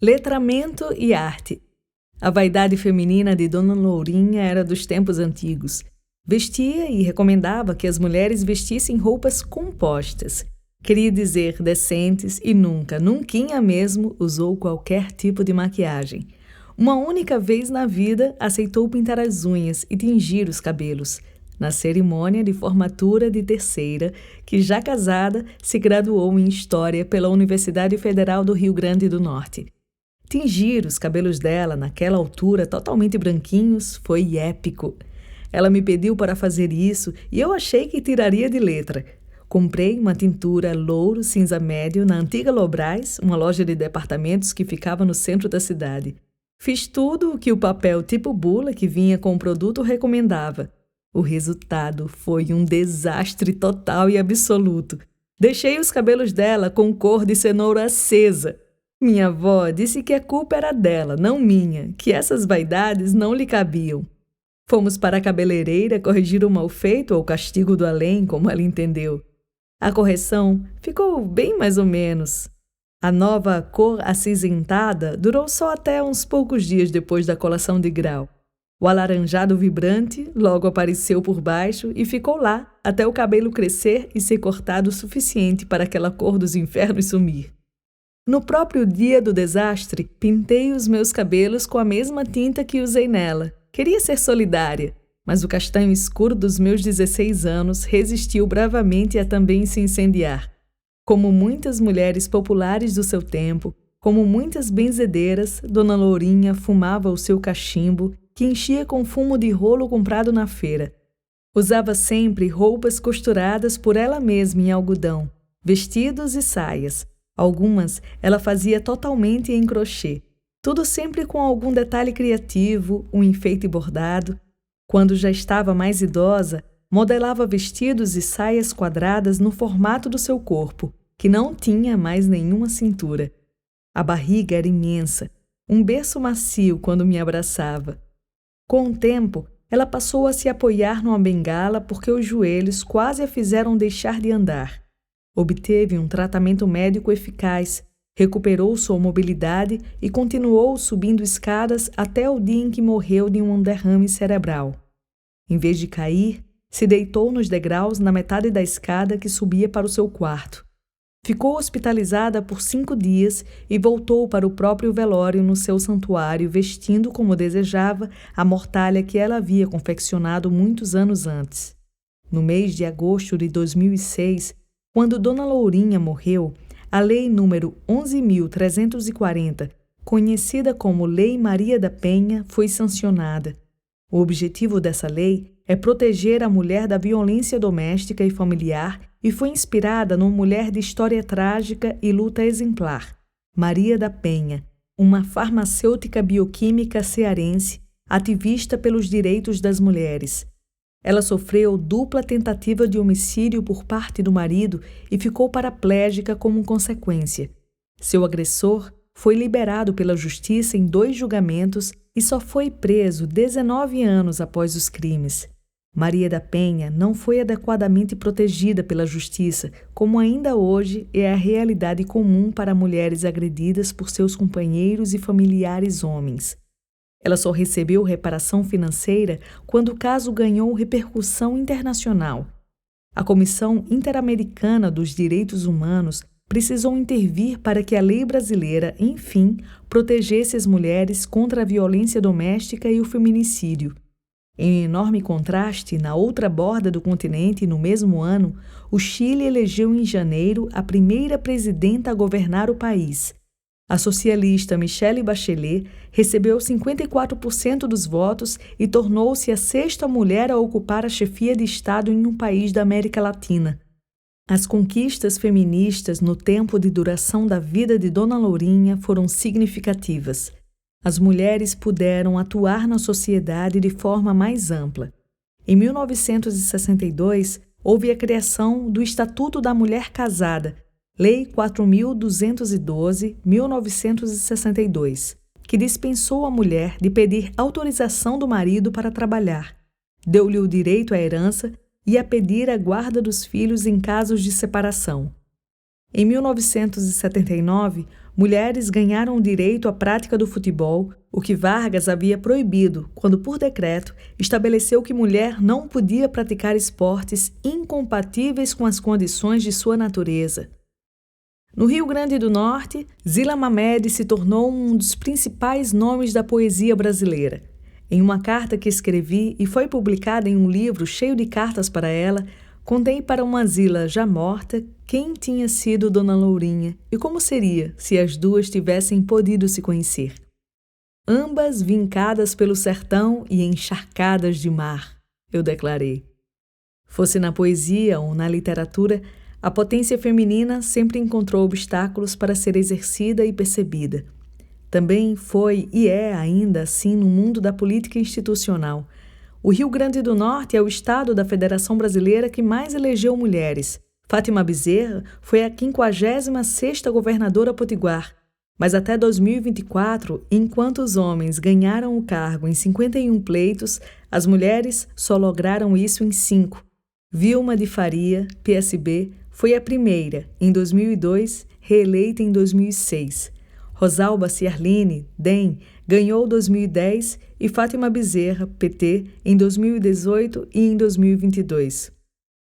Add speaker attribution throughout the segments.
Speaker 1: Letramento e arte. A vaidade feminina de Dona Lourinha era dos tempos antigos. Vestia e recomendava que as mulheres vestissem roupas compostas. Queria dizer decentes e nunca mesmo usou qualquer tipo de maquiagem. Uma única vez na vida aceitou pintar as unhas e tingir os cabelos. Na cerimônia de formatura de terceira, que já casada, se graduou em História pela Universidade Federal do Rio Grande do Norte. Tingir os cabelos dela, naquela altura, totalmente branquinhos, foi épico. Ela me pediu para fazer isso e eu achei que tiraria de letra. Comprei uma tintura louro cinza médio na antiga Lobrais, uma loja de departamentos que ficava no centro da cidade. Fiz tudo o que o papel tipo bula que vinha com o produto recomendava. O resultado foi um desastre total e absoluto. Deixei os cabelos dela com cor de cenoura acesa. Minha avó disse que a culpa era dela, não minha, que essas vaidades não lhe cabiam. Fomos para a cabeleireira corrigir o mal feito ou castigo do além, como ela entendeu. A correção ficou bem mais ou menos. A nova cor acinzentada durou só até uns poucos dias depois da colação de grau. O alaranjado vibrante logo apareceu por baixo e ficou lá até o cabelo crescer e ser cortado o suficiente para aquela cor dos infernos sumir. No próprio dia do desastre, pintei os meus cabelos com a mesma tinta que usei nela. Queria ser solidária, mas o castanho escuro dos meus 16 anos resistiu bravamente a também se incendiar. Como muitas mulheres populares do seu tempo, como muitas benzedeiras, Dona Lourinha fumava o seu cachimbo, que enchia com fumo de rolo comprado na feira. Usava sempre roupas costuradas por ela mesma em algodão, vestidos e saias. Algumas ela fazia totalmente em crochê, tudo sempre com algum detalhe criativo, um enfeite bordado. Quando já estava mais idosa, modelava vestidos e saias quadradas no formato do seu corpo, que não tinha mais nenhuma cintura. A barriga era imensa, um berço macio quando me abraçava. Com o tempo, ela passou a se apoiar numa bengala porque os joelhos quase a fizeram deixar de andar. Obteve um tratamento médico eficaz, recuperou sua mobilidade e continuou subindo escadas até o dia em que morreu de um derrame cerebral. Em vez de cair, se deitou nos degraus na metade da escada que subia para o seu quarto. Ficou hospitalizada por 5 dias e voltou para o próprio velório no seu santuário vestindo como desejava a mortalha que ela havia confeccionado muitos anos antes. No mês de agosto de 2006, quando Dona Lourinha morreu, a Lei nº 11.340, conhecida como Lei Maria da Penha, foi sancionada. O objetivo dessa lei é proteger a mulher da violência doméstica e familiar e foi inspirada numa mulher de história trágica e luta exemplar, Maria da Penha, uma farmacêutica bioquímica cearense, ativista pelos direitos das mulheres. Ela sofreu dupla tentativa de homicídio por parte do marido e ficou paraplégica como consequência. Seu agressor foi liberado pela justiça em 2 julgamentos e só foi preso 19 anos após os crimes. Maria da Penha não foi adequadamente protegida pela justiça, como ainda hoje é a realidade comum para mulheres agredidas por seus companheiros e familiares homens. Ela só recebeu reparação financeira quando o caso ganhou repercussão internacional. A Comissão Interamericana dos Direitos Humanos precisou intervir para que a lei brasileira, enfim, protegesse as mulheres contra a violência doméstica e o feminicídio. Em enorme contraste, na outra borda do continente, no mesmo ano, o Chile elegeu em janeiro a primeira presidenta a governar o país. A socialista Michelle Bachelet recebeu 54% dos votos e tornou-se a 6ª mulher a ocupar a chefia de Estado em um país da América Latina. As conquistas feministas no tempo de duração da vida de Dona Lourinha foram significativas. As mulheres puderam atuar na sociedade de forma mais ampla. Em 1962, houve a criação do Estatuto da Mulher Casada, Lei 4.212, 1962, que dispensou a mulher de pedir autorização do marido para trabalhar, deu-lhe o direito à herança e a pedir a guarda dos filhos em casos de separação. Em 1979, mulheres ganharam o direito à prática do futebol, o que Vargas havia proibido quando, por decreto, estabeleceu que mulher não podia praticar esportes incompatíveis com as condições de sua natureza. No Rio Grande do Norte, Zila Mamed se tornou um dos principais nomes da poesia brasileira. Em uma carta que escrevi e foi publicada em um livro cheio de cartas para ela, contei para uma Zila já morta quem tinha sido Dona Lourinha e como seria se as duas tivessem podido se conhecer. Ambas vincadas pelo sertão e encharcadas de mar, eu declarei. Fosse na poesia ou na literatura, a potência feminina sempre encontrou obstáculos para ser exercida e percebida. Também foi e é ainda assim no mundo da política institucional. O Rio Grande do Norte é o estado da Federação Brasileira que mais elegeu mulheres. Fátima Bezerra foi a 56ª governadora potiguar, mas até 2024, enquanto os homens ganharam o cargo em 51 pleitos, as mulheres só lograram isso em 5. Vilma de Faria, PSB, foi a primeira, em 2002, reeleita em 2006. Rosalba Ciarline, DEM, ganhou 2010 e Fátima Bezerra, PT, em 2018 e em 2022.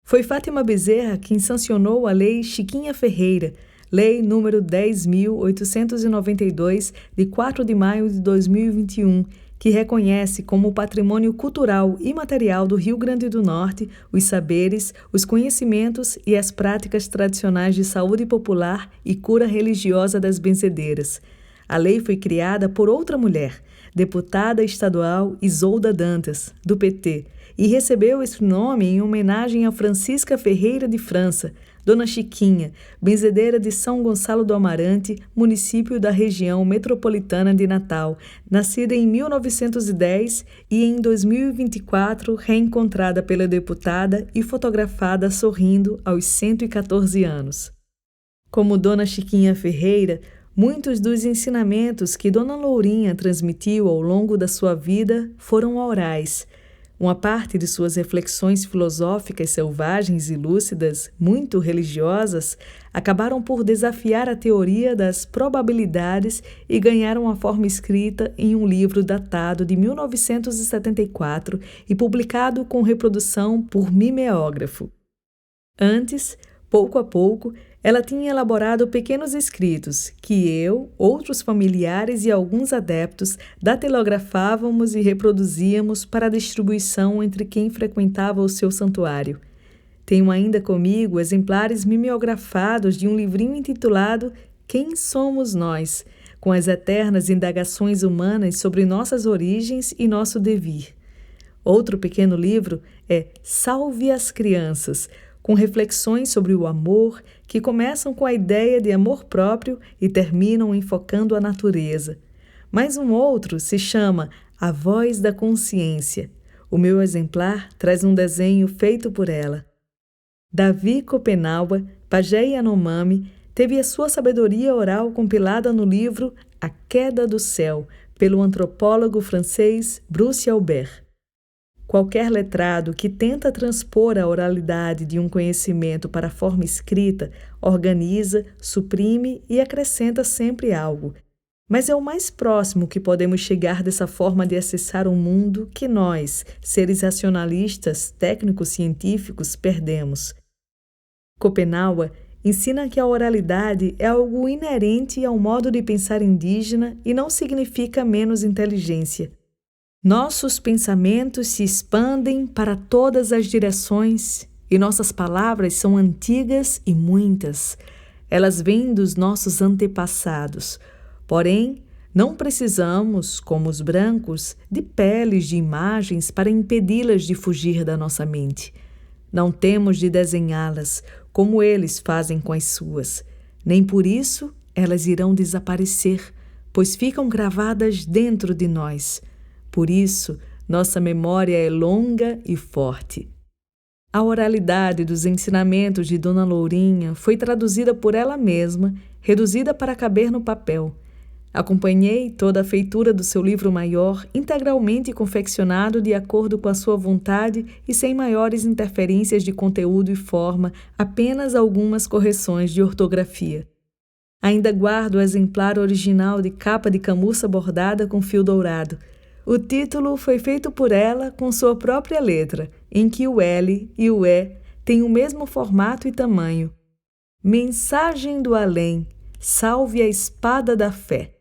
Speaker 1: Foi Fátima Bezerra quem sancionou a Lei Chiquinha Ferreira, Lei número 10.892, de 4 de maio de 2021, que reconhece como patrimônio cultural e material do Rio Grande do Norte os saberes, os conhecimentos e as práticas tradicionais de saúde popular e cura religiosa das benzedeiras. A lei foi criada por outra mulher, deputada estadual Isolda Dantas, do PT, e recebeu esse nome em homenagem a Francisca Ferreira de França, Dona Chiquinha, benzedeira de São Gonçalo do Amarante, município da região metropolitana de Natal, nascida em 1910 e em 2024 reencontrada pela deputada e fotografada sorrindo aos 114 anos. Como Dona Chiquinha Ferreira, muitos dos ensinamentos que Dona Lourinha transmitiu ao longo da sua vida foram orais. Uma parte de suas reflexões filosóficas selvagens e lúcidas, muito religiosas, acabaram por desafiar a teoria das probabilidades e ganharam a forma escrita em um livro datado de 1974 e publicado com reprodução por mimeógrafo. Antes, pouco a pouco, ela tinha elaborado pequenos escritos que eu, outros familiares e alguns adeptos datilografávamos e reproduzíamos para distribuição entre quem frequentava o seu santuário. Tenho ainda comigo exemplares mimeografados de um livrinho intitulado Quem Somos Nós?, com as eternas indagações humanas sobre nossas origens e nosso devir. Outro pequeno livro é Salve as Crianças, com reflexões sobre o amor que começam com a ideia de amor próprio e terminam enfocando a natureza. Mais um outro se chama A Voz da Consciência. O meu exemplar traz um desenho feito por ela. Davi Copenaua, pajé Yanomami, teve a sua sabedoria oral compilada no livro A Queda do Céu, pelo antropólogo francês Bruce Albert. Qualquer letrado que tenta transpor a oralidade de um conhecimento para a forma escrita, organiza, suprime e acrescenta sempre algo. Mas é o mais próximo que podemos chegar dessa forma de acessar o mundo que nós, seres racionalistas, técnicos científicos, perdemos. Copenaua ensina que a oralidade é algo inerente ao modo de pensar indígena e não significa menos inteligência. Nossos pensamentos se expandem para todas as direções e nossas palavras são antigas e muitas. Elas vêm dos nossos antepassados. Porém, não precisamos, como os brancos, de peles de imagens para impedi-las de fugir da nossa mente. Não temos de desenhá-las, como eles fazem com as suas. Nem por isso elas irão desaparecer, pois ficam gravadas dentro de nós. Por isso, nossa memória é longa e forte. A oralidade dos ensinamentos de Dona Lourinha foi traduzida por ela mesma, reduzida para caber no papel. Acompanhei toda a feitura do seu livro maior, integralmente confeccionado de acordo com a sua vontade e sem maiores interferências de conteúdo e forma, apenas algumas correções de ortografia. Ainda guardo o exemplar original de capa de camurça bordada com fio dourado. O título foi feito por ela com sua própria letra, em que o L e o E têm o mesmo formato e tamanho. Mensagem do Além, salve a espada da fé.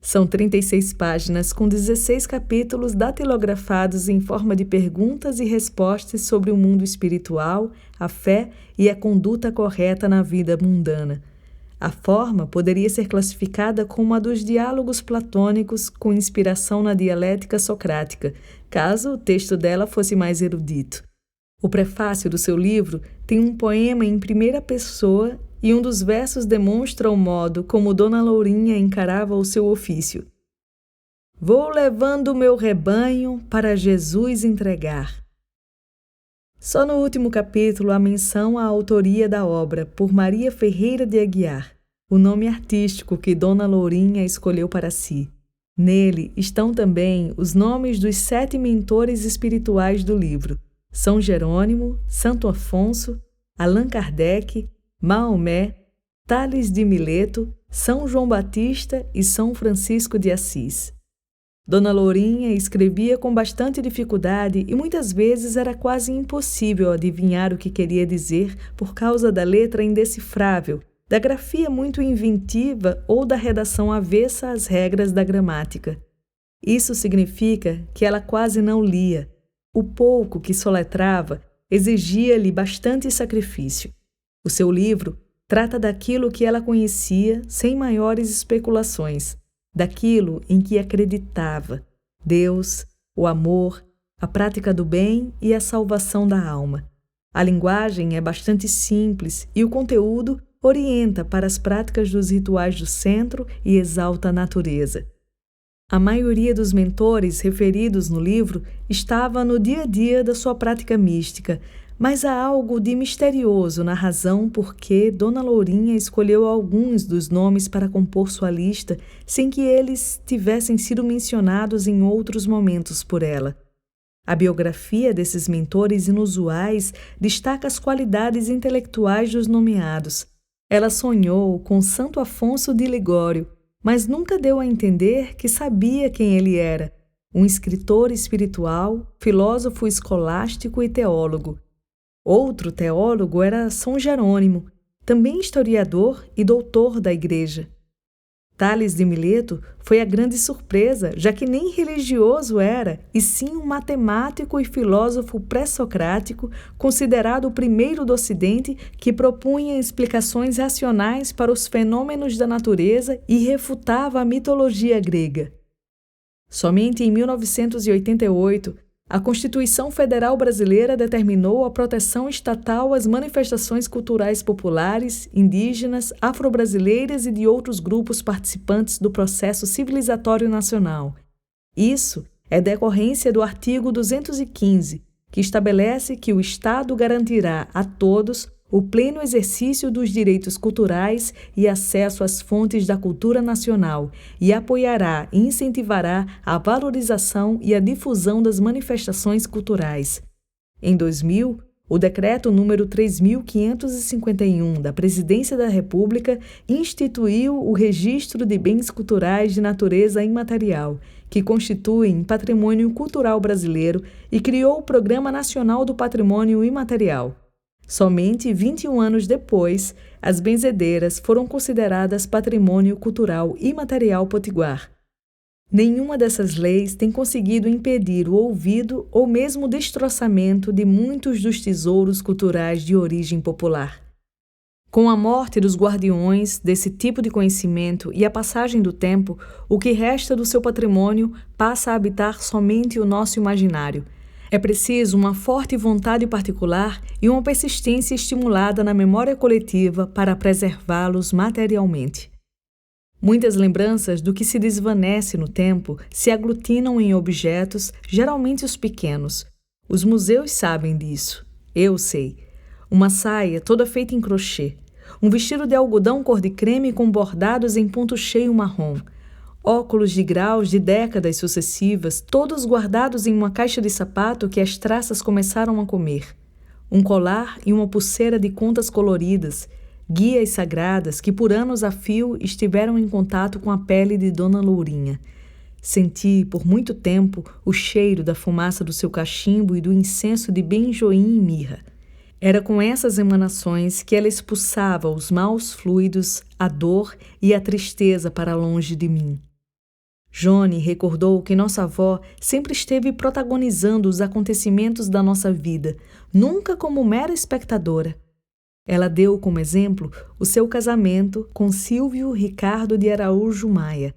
Speaker 1: São 36 páginas com 16 capítulos datilografados em forma de perguntas e respostas sobre o mundo espiritual, a fé e a conduta correta na vida mundana. A forma poderia ser classificada como a dos diálogos platônicos com inspiração na dialética socrática, caso o texto dela fosse mais erudito. O prefácio do seu livro tem um poema em primeira pessoa e um dos versos demonstra o modo como Dona Lourinha encarava o seu ofício. Vou levando o meu rebanho para Jesus entregar. Só no último capítulo há menção à autoria da obra por Maria Ferreira de Aguiar, o nome artístico que Dona Lourinha escolheu para si. Nele estão também os nomes dos 7 mentores espirituais do livro: São Jerônimo, Santo Afonso, Allan Kardec, Maomé, Tales de Mileto, São João Batista e São Francisco de Assis. Dona Lourinha escrevia com bastante dificuldade e muitas vezes era quase impossível adivinhar o que queria dizer por causa da letra indecifrável, da grafia muito inventiva ou da redação avessa às regras da gramática. Isso significa que ela quase não lia. O pouco que soletrava exigia-lhe bastante sacrifício. O seu livro trata daquilo que ela conhecia sem maiores especulações, daquilo em que acreditava: Deus, o amor, a prática do bem e a salvação da alma. A linguagem é bastante simples e o conteúdo orienta para as práticas dos rituais do centro e exalta a natureza. A maioria dos mentores referidos no livro estava no dia a dia da sua prática mística, mas há algo de misterioso na razão por que Dona Lourinha escolheu alguns dos nomes para compor sua lista sem que eles tivessem sido mencionados em outros momentos por ela. A biografia desses mentores inusuais destaca as qualidades intelectuais dos nomeados. Ela sonhou com Santo Afonso de Ligório, mas nunca deu a entender que sabia quem ele era: um escritor espiritual, filósofo escolástico e teólogo. Outro teólogo era São Jerônimo, também historiador e doutor da Igreja. Tales de Mileto foi a grande surpresa, já que nem religioso era, e sim um matemático e filósofo pré-socrático, considerado o primeiro do Ocidente que propunha explicações racionais para os fenômenos da natureza e refutava a mitologia grega. Somente em 1988, a Constituição Federal Brasileira determinou a proteção estatal às manifestações culturais populares, indígenas, afro-brasileiras e de outros grupos participantes do processo civilizatório nacional. Isso é decorrência do artigo 215, que estabelece que o Estado garantirá a todos o pleno exercício dos direitos culturais e acesso às fontes da cultura nacional e apoiará e incentivará a valorização e a difusão das manifestações culturais. Em 2000, o Decreto número 3.551 da Presidência da República instituiu o Registro de Bens Culturais de Natureza Imaterial, que constituem patrimônio cultural brasileiro, e criou o Programa Nacional do Patrimônio Imaterial. Somente 21 anos depois, as benzedeiras foram consideradas patrimônio cultural imaterial potiguar. Nenhuma dessas leis tem conseguido impedir o olvido ou mesmo o destroçamento de muitos dos tesouros culturais de origem popular. Com a morte dos guardiões desse tipo de conhecimento e a passagem do tempo, o que resta do seu patrimônio passa a habitar somente o nosso imaginário. É preciso uma forte vontade particular e uma persistência estimulada na memória coletiva para preservá-los materialmente. Muitas lembranças do que se desvanece no tempo se aglutinam em objetos, geralmente os pequenos. Os museus sabem disso. Eu sei. Uma saia toda feita em crochê. Um vestido de algodão cor de creme com bordados em ponto cheio marrom. Óculos de graus de décadas sucessivas, todos guardados em uma caixa de sapato que as traças começaram a comer. Um colar e uma pulseira de contas coloridas. guias sagradas que por anos a fio estiveram em contato com a pele de Dona Lourinha. Senti, por muito tempo, o cheiro da fumaça do seu cachimbo e do incenso de benjoim e mirra. Era com essas emanações que ela expulsava os maus fluidos, a dor e a tristeza para longe de mim. Johnny recordou que nossa avó sempre esteve protagonizando os acontecimentos da nossa vida, nunca como mera espectadora. Ela deu como exemplo o seu casamento com Silvio Ricardo de Araújo Maia.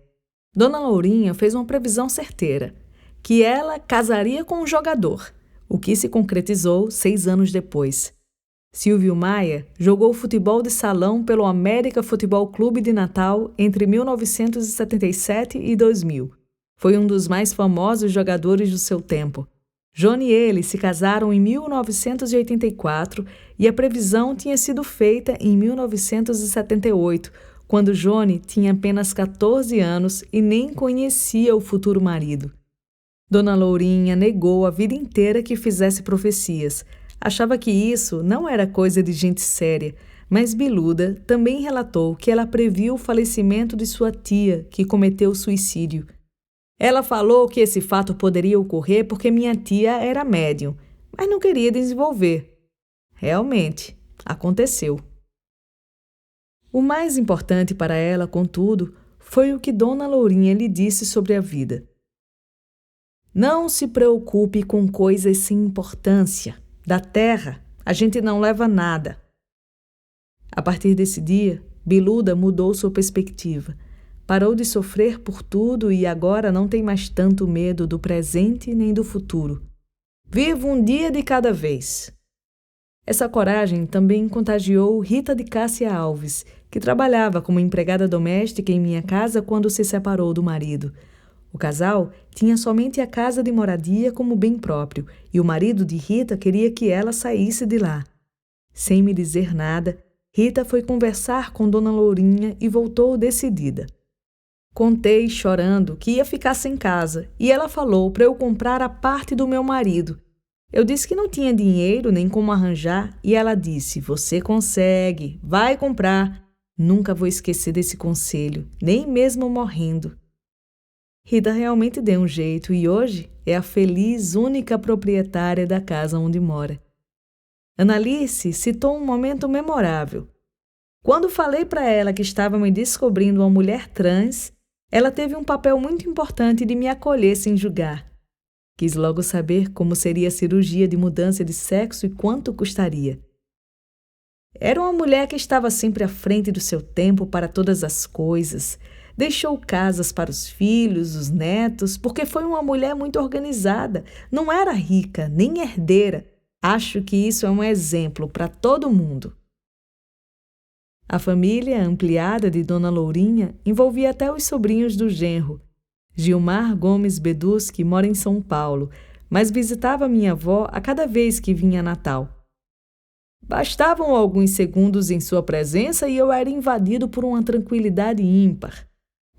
Speaker 1: Dona Lourinha fez uma previsão certeira, que ela casaria com um jogador, o que se concretizou 6 anos depois. Silvio Maia jogou futebol de salão pelo América Futebol Clube de Natal entre 1977 e 2000. Foi um dos mais famosos jogadores do seu tempo. Johnny e ele se casaram em 1984 e a previsão tinha sido feita em 1978, quando Johnny tinha apenas 14 anos e nem conhecia o futuro marido. Dona Lourinha negou a vida inteira que fizesse profecias. Achava que isso não era coisa de gente séria, mas Biluda também relatou que ela previu o falecimento de sua tia, que cometeu suicídio. Ela falou que esse fato poderia ocorrer porque minha tia era médium, mas não queria desenvolver. Realmente, aconteceu. O mais importante para ela, contudo, foi o que Dona Lourinha lhe disse sobre a vida. Não se preocupe com coisas sem importância. Da terra, a gente não leva nada. A partir desse dia, Biluda mudou sua perspectiva. Parou de sofrer por tudo e agora não tem mais tanto medo do presente nem do futuro. Viva um dia de cada vez. Essa coragem também contagiou Rita de Cássia Alves, que trabalhava como empregada doméstica em minha casa quando se separou do marido. O casal tinha somente a casa de moradia como bem próprio e o marido de Rita queria que ela saísse de lá. Sem me dizer nada, Rita foi conversar com Dona Lourinha e voltou decidida. Contei, chorando, que ia ficar sem casa e ela falou para eu comprar a parte do meu marido. Eu disse que não tinha dinheiro nem como arranjar e ela disse: "Você consegue, vai comprar." Nunca vou esquecer desse conselho, nem mesmo morrendo. Rita realmente deu um jeito e hoje é a feliz única proprietária da casa onde mora. Analice citou um momento memorável. Quando falei para ela que estava me descobrindo uma mulher trans, ela teve um papel muito importante de me acolher sem julgar. Quis logo saber como seria a cirurgia de mudança de sexo e quanto custaria. Era uma mulher que estava sempre à frente do seu tempo para todas as coisas. Deixou casas para os filhos, os netos, porque foi uma mulher muito organizada. Não era rica, nem herdeira. Acho que isso é um exemplo para todo mundo. A família ampliada de Dona Lourinha envolvia até os sobrinhos do genro. Gilmar Gomes Beduschi mora em São Paulo, mas visitava minha avó a cada vez que vinha a Natal. Bastavam alguns segundos em sua presença e eu era invadido por uma tranquilidade ímpar.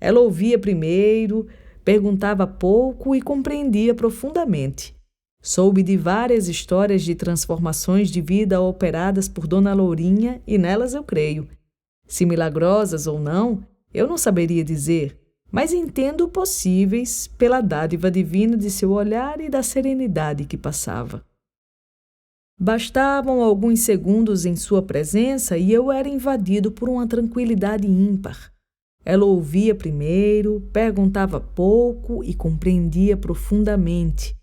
Speaker 1: Ela ouvia primeiro, perguntava pouco e compreendia profundamente. Soube de várias histórias de transformações de vida operadas por Dona Lourinha e nelas eu creio. Se milagrosas ou não, eu não saberia dizer, mas entendo possíveis pela dádiva divina de seu olhar e da serenidade que passava. Bastavam alguns segundos em sua presença e eu era invadido por uma tranquilidade ímpar. Ela ouvia primeiro, perguntava pouco e compreendia profundamente.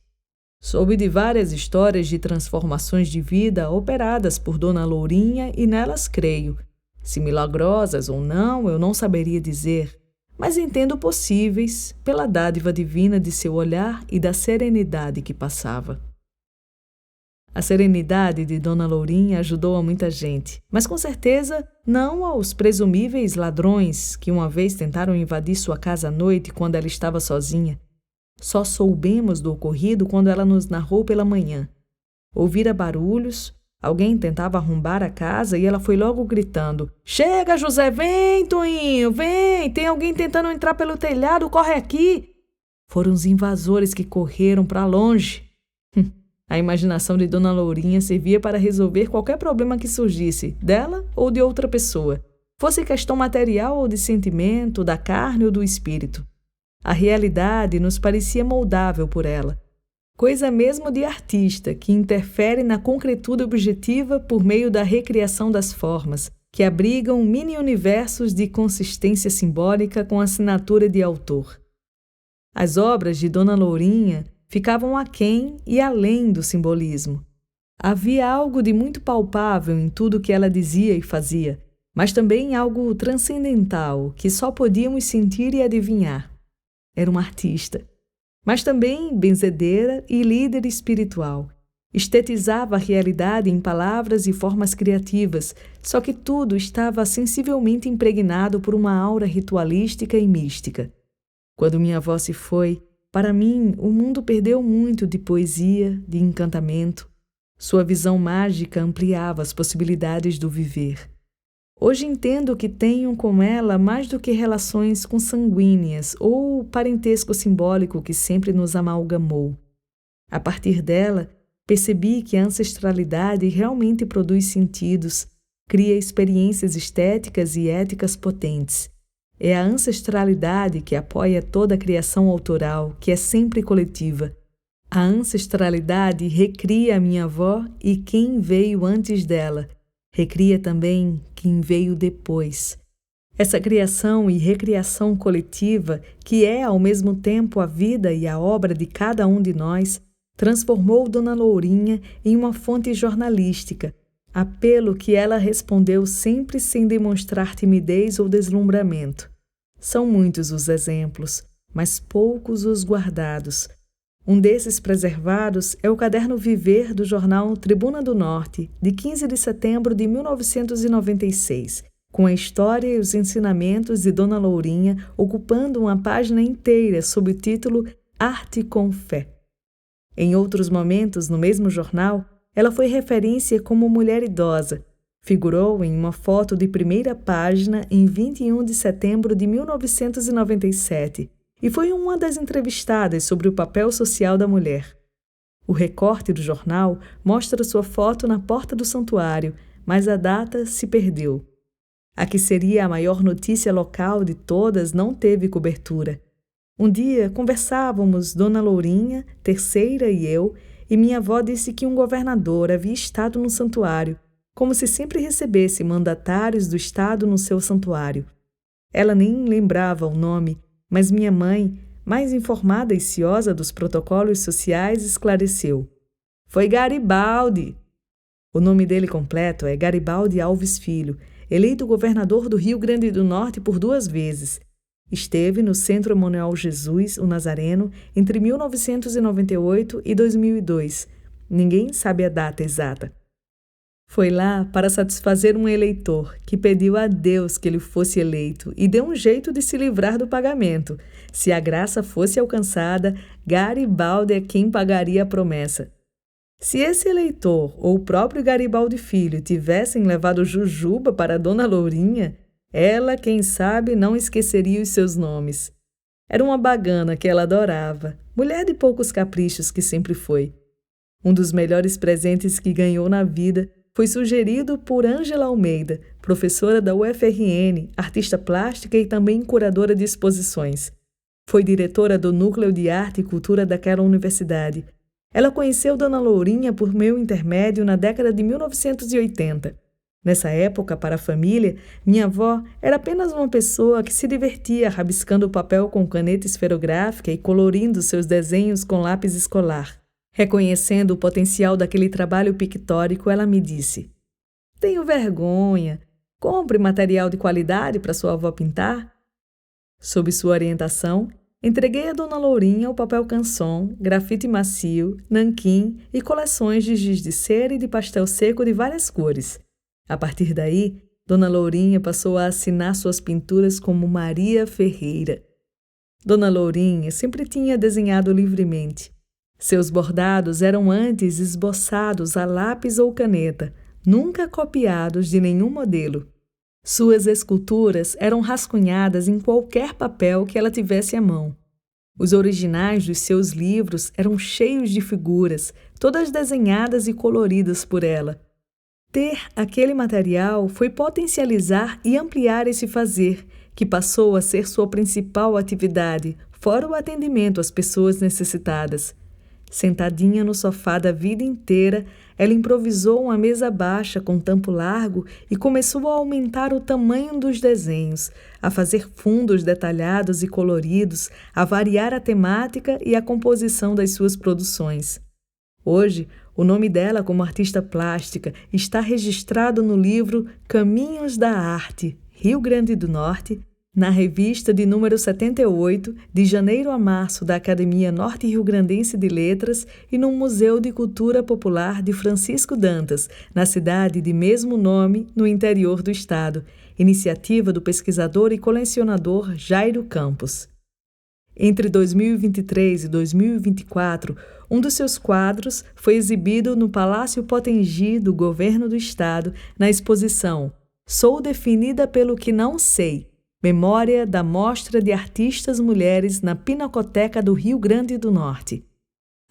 Speaker 1: Soube de várias histórias de transformações de vida operadas por Dona Lourinha e nelas creio. Se milagrosas ou não, eu não saberia dizer, mas entendo possíveis pela dádiva divina de seu olhar e da serenidade que passava. A serenidade de Dona Lourinha ajudou a muita gente, mas com certeza não aos presumíveis ladrões que uma vez tentaram invadir sua casa à noite quando ela estava sozinha. Só soubemos do ocorrido quando ela nos narrou pela manhã. Ouvira barulhos, alguém tentava arrombar a casa e ela foi logo gritando: "Chega, José, vem, Toinho, vem, tem alguém tentando entrar pelo telhado, corre aqui." Foram os invasores que correram para longe. A imaginação de Dona Lourinha servia para resolver qualquer problema que surgisse, dela ou de outra pessoa, fosse questão material ou de sentimento, da carne ou do espírito. A realidade nos parecia moldável por ela, coisa mesmo de artista que interfere na concretude objetiva por meio da recriação das formas, que abrigam mini-universos de consistência simbólica com assinatura de autor. As obras de Dona Lourinha ficavam aquém e além do simbolismo. Havia algo de muito palpável em tudo que ela dizia e fazia, mas também algo transcendental que só podíamos sentir e adivinhar. Era uma artista, mas também benzedeira e líder espiritual. Estetizava a realidade em palavras e formas criativas, só que tudo estava sensivelmente impregnado por uma aura ritualística e mística. Quando minha avó se foi, para mim, o mundo perdeu muito de poesia, de encantamento. Sua visão mágica ampliava as possibilidades do viver. Hoje entendo que tenho com ela mais do que relações consanguíneas ou parentesco simbólico que sempre nos amalgamou. A partir dela, percebi que a ancestralidade realmente produz sentidos, cria experiências estéticas e éticas potentes. É a ancestralidade que apoia toda a criação autoral, que é sempre coletiva. A ancestralidade recria a minha avó e quem veio antes dela. Recria também quem veio depois. Essa criação e recriação coletiva, que é ao mesmo tempo a vida e a obra de cada um de nós, transformou Dona Lourinha em uma fonte jornalística, apelo que ela respondeu sempre sem demonstrar timidez ou deslumbramento. São muitos os exemplos, mas poucos os guardados. Um desses preservados é o caderno Viver do jornal Tribuna do Norte, de 15 de setembro de 1996, com a história e os ensinamentos de Dona Lourinha ocupando uma página inteira sob o título Arte com Fé. Em outros momentos, no mesmo jornal, ela foi referência como mulher idosa. Figurou em uma foto de primeira página em 21 de setembro de 1997 e foi uma das entrevistadas sobre o papel social da mulher. O recorte do jornal mostra sua foto na porta do santuário, mas a data se perdeu. A que seria a maior notícia local de todas não teve cobertura. Um dia conversávamos Dona Lourinha, terceira e eu, e minha avó disse que um governador havia estado no santuário, como se sempre recebesse mandatários do estado no seu santuário. Ela nem lembrava o nome, mas minha mãe, mais informada e ciosa dos protocolos sociais, esclareceu. Foi Garibaldi. O nome dele completo é Garibaldi Alves Filho, eleito governador do Rio Grande do Norte por 2 vezes. Esteve no Centro Emanuel Jesus, o Nazareno, entre 1998 e 2002. Ninguém sabe a data exata. Foi lá para satisfazer um eleitor que pediu a Deus que ele fosse eleito e deu um jeito de se livrar do pagamento. Se a graça fosse alcançada, Garibaldi é quem pagaria a promessa. Se esse eleitor ou o próprio Garibaldi Filho tivessem levado jujuba para Dona Lourinha, ela, quem sabe, não esqueceria os seus nomes. Era uma bagana que ela adorava, mulher de poucos caprichos que sempre foi. Um dos melhores presentes que ganhou na vida foi sugerido por Ângela Almeida, professora da UFRN, artista plástica e também curadora de exposições. Foi diretora do Núcleo de Arte e Cultura daquela universidade. Ela conheceu Dona Lourinha por meu intermédio na década de 1980. Nessa época, para a família, minha avó era apenas uma pessoa que se divertia rabiscando o papel com caneta esferográfica e colorindo seus desenhos com lápis escolar. Reconhecendo o potencial daquele trabalho pictórico, ela me disse: "Tenho vergonha. Compre material de qualidade para sua avó pintar." Sob sua orientação, entreguei a Dona Lourinha o papel canson, grafite macio, nanquim e coleções de giz de cera e de pastel seco de várias cores. A partir daí, Dona Lourinha passou a assinar suas pinturas como Maria Ferreira. Dona Lourinha sempre tinha desenhado livremente. Seus bordados eram antes esboçados a lápis ou caneta, nunca copiados de nenhum modelo. Suas esculturas eram rascunhadas em qualquer papel que ela tivesse à mão. Os originais dos seus livros eram cheios de figuras, todas desenhadas e coloridas por ela. Ter aquele material foi potencializar e ampliar esse fazer, que passou a ser sua principal atividade, fora o atendimento às pessoas necessitadas. Sentadinha no sofá da vida inteira, ela improvisou uma mesa baixa com tampo largo e começou a aumentar o tamanho dos desenhos, a fazer fundos detalhados e coloridos, a variar a temática e a composição das suas produções. Hoje, o nome dela como artista plástica está registrado no livro Caminhos da Arte, Rio Grande do Norte, na revista de número 78, de janeiro a março da Academia Norte-Rio-Grandense de Letras e no Museu de Cultura Popular de Francisco Dantas, na cidade de mesmo nome, no interior do estado, iniciativa do pesquisador e colecionador Jairo Campos. Entre 2023 e 2024, um dos seus quadros foi exibido no Palácio Potengi do Governo do Estado na exposição Sou Definida pelo que Não Sei, memória da Mostra de Artistas Mulheres na Pinacoteca do Rio Grande do Norte.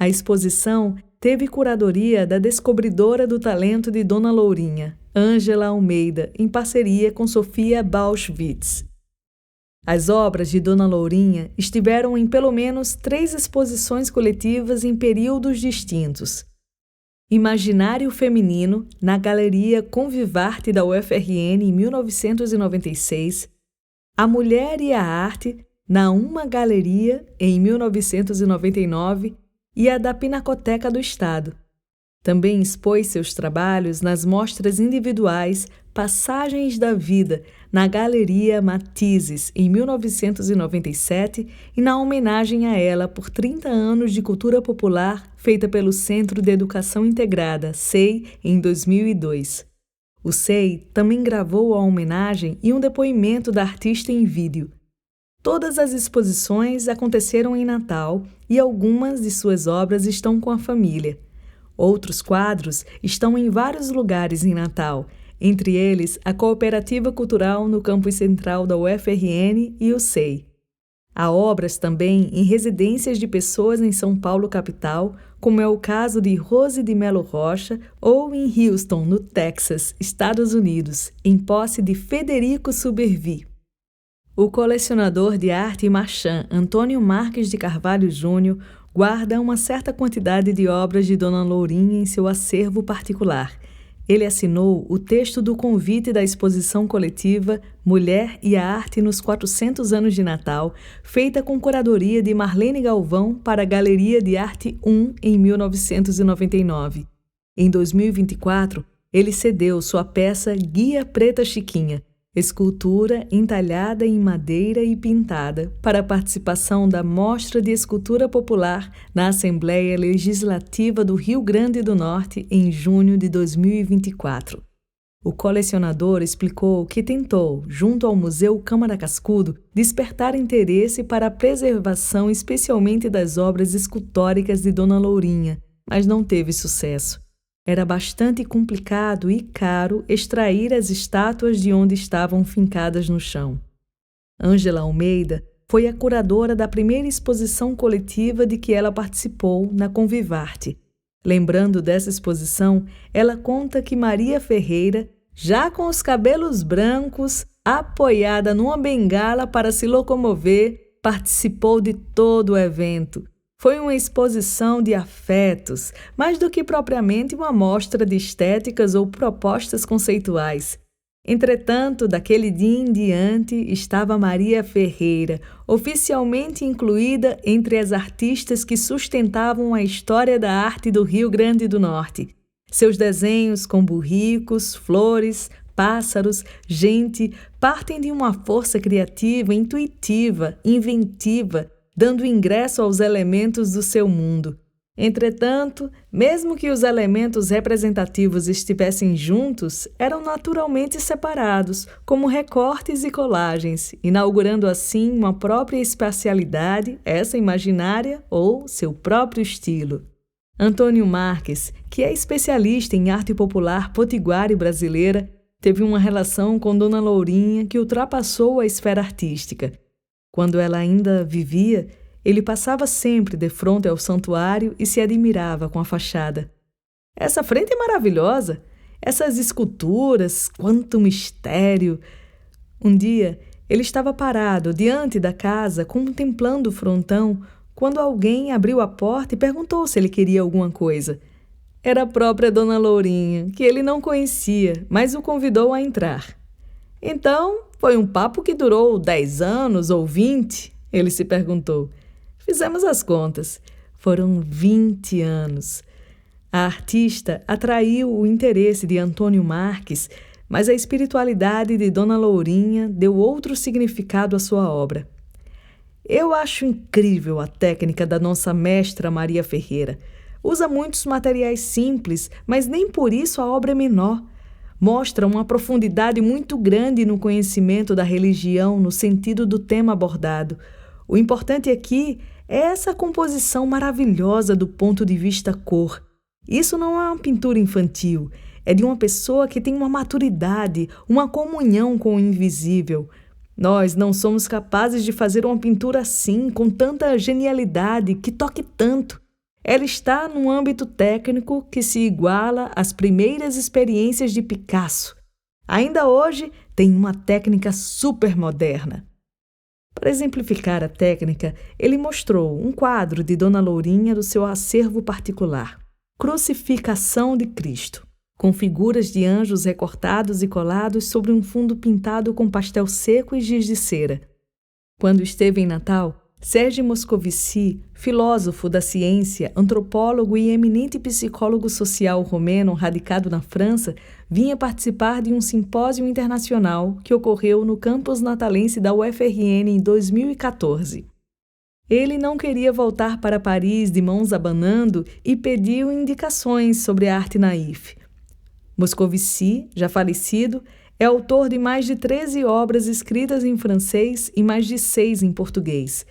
Speaker 1: A exposição teve curadoria da descobridora do talento de Dona Lourinha, Ângela Almeida, em parceria com Sofia Bauschwitz. As obras de Dona Lourinha estiveram em pelo menos 3 exposições coletivas em períodos distintos. Imaginário Feminino, na Galeria Convivarte da UFRN em 1996, A Mulher e a Arte, na Uma Galeria, em 1999, e a da Pinacoteca do Estado. Também expôs seus trabalhos nas mostras individuais Passagens da Vida, na Galeria Matizes, em 1997, e na homenagem a ela por 30 anos de cultura popular feita pelo Centro de Educação Integrada, CEI, em 2002. O CEI também gravou a homenagem e um depoimento da artista em vídeo. Todas as exposições aconteceram em Natal e algumas de suas obras estão com a família. Outros quadros estão em vários lugares em Natal, entre eles a Cooperativa Cultural no campus central da UFRN e o CEI. Há obras também em residências de pessoas em São Paulo capital, como é o caso de Rose de Melo Rocha, ou em Houston, no Texas, Estados Unidos, em posse de Federico Subervi. O colecionador de arte marchand Antônio Marques de Carvalho Júnior guarda uma certa quantidade de obras de Dona Lourinha em seu acervo particular. Ele assinou o texto do convite da exposição coletiva Mulher e a Arte nos 400 anos de Natal, feita com curadoria de Marlene Galvão para a Galeria de Arte 1 em 1999. Em 2024, ele cedeu sua peça Guia Preta Chiquinha, escultura entalhada em madeira e pintada, para a participação da Mostra de Escultura Popular na Assembleia Legislativa do Rio Grande do Norte em junho de 2024. O colecionador explicou que tentou, junto ao Museu Câmara Cascudo, despertar interesse para a preservação especialmente das obras escultóricas de Dona Lourinha, mas não teve sucesso. Era bastante complicado e caro extrair as estátuas de onde estavam fincadas no chão. Ângela Almeida foi a curadora da primeira exposição coletiva de que ela participou na Convivarte. Lembrando dessa exposição, ela conta que Maria Ferreira, já com os cabelos brancos, apoiada numa bengala para se locomover, participou de todo o evento. Foi uma exposição de afetos, mais do que propriamente uma mostra de estéticas ou propostas conceituais. Entretanto, daquele dia em diante estava Maria Ferreira, oficialmente incluída entre as artistas que sustentavam a história da arte do Rio Grande do Norte. Seus desenhos com burricos, flores, pássaros, gente, partem de uma força criativa, intuitiva, inventiva, dando ingresso aos elementos do seu mundo. Entretanto, mesmo que os elementos representativos estivessem juntos, eram naturalmente separados, como recortes e colagens, inaugurando assim uma própria espacialidade, essa imaginária, ou seu próprio estilo. Antônio Marques, que é especialista em arte popular potiguara e brasileira, teve uma relação com Dona Lourinha que ultrapassou a esfera artística. Quando ela ainda vivia, Ele passava sempre de frente ao santuário e se admirava com a fachada. Essa frente é maravilhosa! Essas esculturas, quanto mistério! Um dia, ele estava parado diante da casa, contemplando o frontão, quando alguém abriu a porta e perguntou se ele queria alguma coisa. Era a própria Dona Lourinha, que ele não conhecia, mas o convidou a entrar. Então, foi um papo que durou 10 anos ou 20? Ele se perguntou. Fizemos as contas. Foram 20 anos. A artista atraiu o interesse de Antônio Marques, mas a espiritualidade de Dona Lourinha deu outro significado à sua obra. Eu acho incrível a técnica da nossa mestra Maria Ferreira. Usa muitos materiais simples, mas nem por isso a obra é menor. Mostra uma profundidade muito grande no conhecimento da religião, no sentido do tema abordado. O importante aqui é essa composição maravilhosa do ponto de vista cor. Isso não é uma pintura infantil, é de uma pessoa que tem uma maturidade, uma comunhão com o invisível. Nós não somos capazes de fazer uma pintura assim, com tanta genialidade, que toque tanto. Ela está num âmbito técnico que se iguala às primeiras experiências de Picasso. Ainda hoje, tem uma técnica super moderna. Para exemplificar a técnica, ele mostrou um quadro de Dona Lourinha do seu acervo particular, Crucificação de Cristo, com figuras de anjos recortados e colados sobre um fundo pintado com pastel seco e giz de cera. Quando esteve em Natal, Serge Moscovici, filósofo da ciência, antropólogo e eminente psicólogo social romeno radicado na França, vinha participar de um simpósio internacional que ocorreu no campus natalense da UFRN em 2014. Ele não queria voltar para Paris de mãos abanando e pediu indicações sobre a arte naif. Moscovici, já falecido, é autor de mais de 13 obras escritas em francês e mais de 6 em português.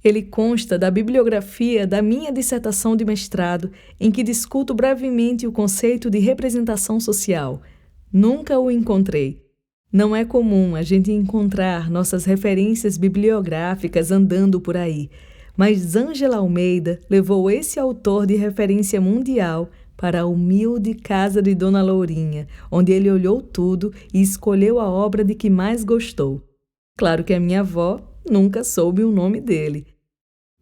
Speaker 1: Ele consta da bibliografia da minha dissertação de mestrado, em que discuto brevemente o conceito de representação social. Nunca o encontrei. Não é comum a gente encontrar nossas referências bibliográficas andando por aí, mas Ângela Almeida levou esse autor de referência mundial para a humilde casa de Dona Lourinha, onde ele olhou tudo e escolheu a obra de que mais gostou. Claro que a minha avó nunca soube o nome dele.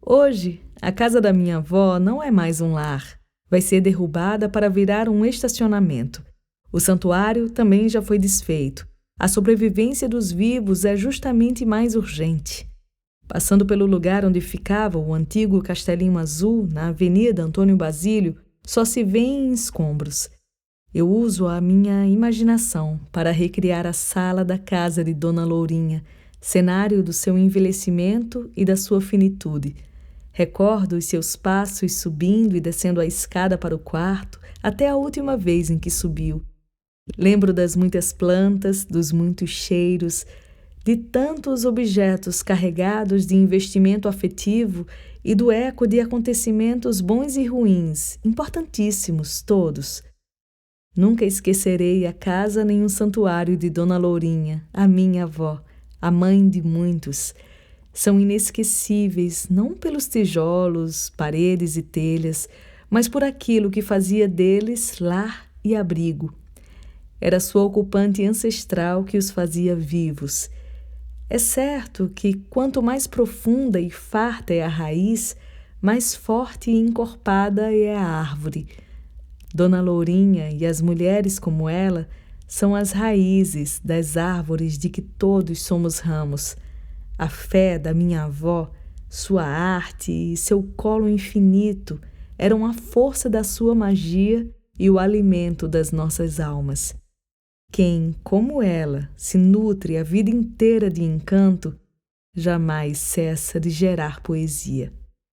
Speaker 1: Hoje, a casa da minha avó não é mais um lar. Vai ser derrubada para virar um estacionamento. O santuário também já foi desfeito. A sobrevivência dos vivos é justamente mais urgente. Passando pelo lugar onde ficava o antigo Castelinho Azul, na Avenida Antônio Basílio, só se vêem escombros. Eu uso a minha imaginação para recriar a sala da casa de Dona Lourinha, cenário do seu envelhecimento e da sua finitude. Recordo os seus passos subindo e descendo a escada para o quarto até a última vez em que subiu. Lembro das muitas plantas, dos muitos cheiros, de tantos objetos carregados de investimento afetivo e do eco de acontecimentos bons e ruins, importantíssimos todos. Nunca esquecerei a casa nem o santuário de Dona Lourinha, a minha avó, a mãe de muitos. São inesquecíveis não pelos tijolos, paredes e telhas, mas por aquilo que fazia deles lar e abrigo. Era sua ocupante ancestral que os fazia vivos. É certo que quanto mais profunda e farta é a raiz, mais forte e encorpada é a árvore. Dona Lourinha e as mulheres como ela são as raízes das árvores de que todos somos ramos. A fé da minha avó, sua arte e seu colo infinito eram a força da sua magia e o alimento das nossas almas. Quem, como ela, se nutre a vida inteira de encanto, jamais cessa de gerar poesia.